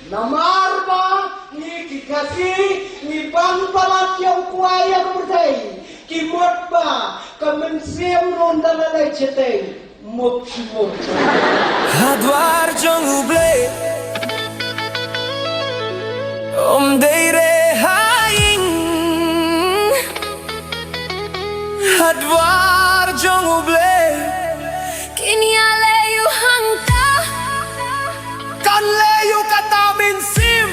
Namarba ni kikasi ni bang palat yang kuaya bertai kimot ba kamensiam ronda lalai ceteng mop mop Hadwar jong uble deire haing Hadwar jong uble Kinyale yu hangta kan leyu kata min sim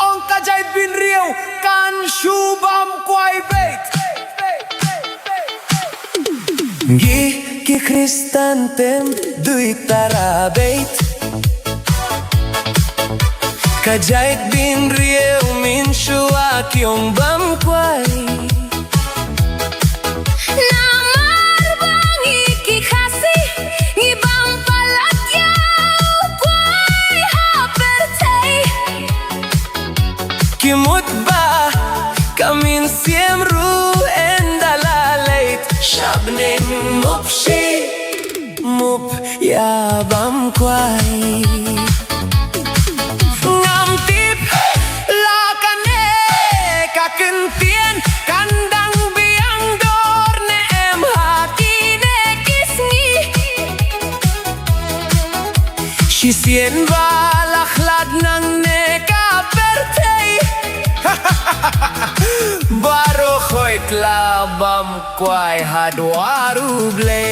ong kajait bin riau kan shubam kwai bait gi ki kristantem dui tarabait kajait bin riau min shua kiong bam kwai Kimut ba kamin siemru endalaleit Shabnem mupshi mup yabam kwai Ngam tip lakane kakentien kandang biang dor ne em hati ne kisngi Shisien balakhlad nang ne kapertei Baro khoit labam kwai hadwaru ble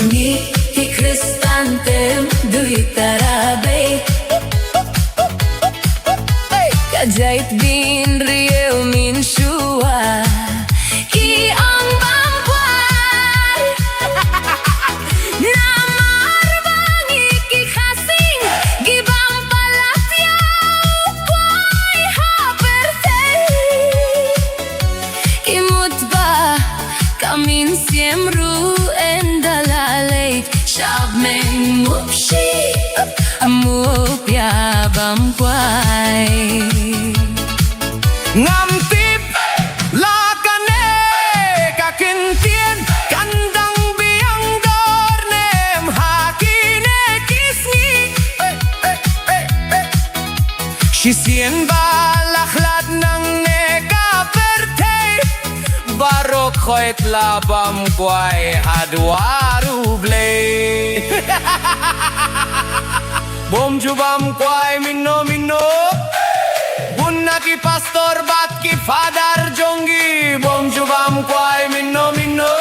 Ni ki kristantem dui tarabe Kajait bin rieu min shua Ki ang bang kwai Namar bangi ki khasing Gibang palat yaw kwai hapertei Kimut ba kamin siemru endalaleit Shabmeng mupshi mup yabam kwai Ngam tip lakane kakentien kandang biang dor nem hakine kisngi Shisien balakhlad nang ne kapertei Barok khoit labam kwai hadwaru ble Bom jubam kwai minno minno Bunna ki pastor bat ki fadar jongi Bom jubam kwai minno minno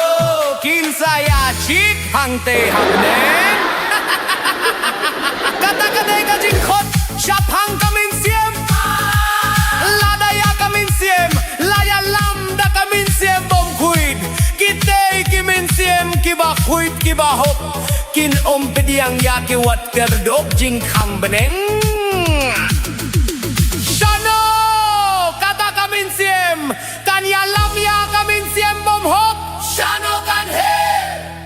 Kinsa ya chik hangte hangnen Kata kadai ka jikhot Shap hang kamin siem Lada ya kamin siem Laya lamda kamin siem bom kuid Kitei kimin siem kiba kuid kiba hop Kin pediang ya ki wat kerdop jing khang beneng Shano kata kamin siem Kan ya lam ya kamin siem bom hop Shano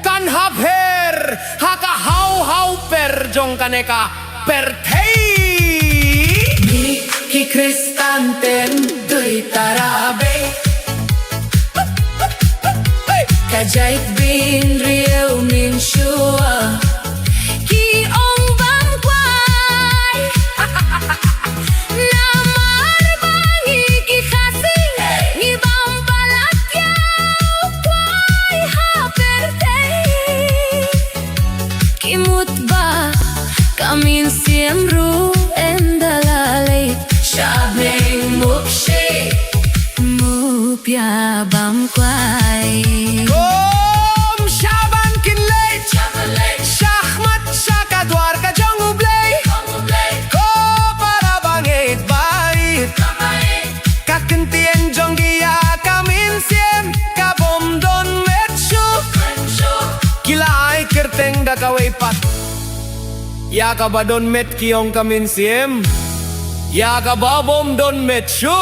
kan hap her Haka hau per jong kaneka per tei Ni ki kristantem dui tarabe Kajait bin rieu min shua Ki ong bang kwai Namar bangi ki khasing Ngibang palat yaw kwai hapertei Kimut ba kamin siemru endalaleit Shabeng mupshi mup yabam kwai Om Shaban kinleit Shahmat shakadwar ka jong ublei Ko para bangit bait Kakentien jong gia kamin siem Kabom don metshu Kila ay kerteng da kawai pat Ya kabadon met kiong kamin siem Ya kababom don metshu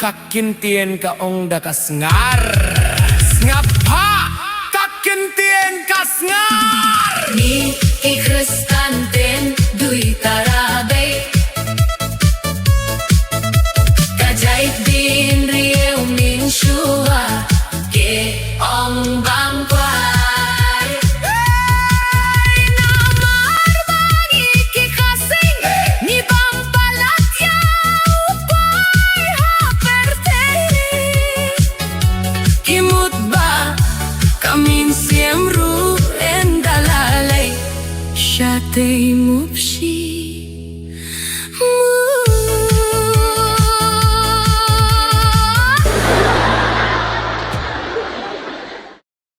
Kakintien ka ong da kasngar Ngapa kakintien kasngar Ni ki kristantem dui tarabe Kajait bin rieu min shua Ke ong bang kwai Namar Tei mupshi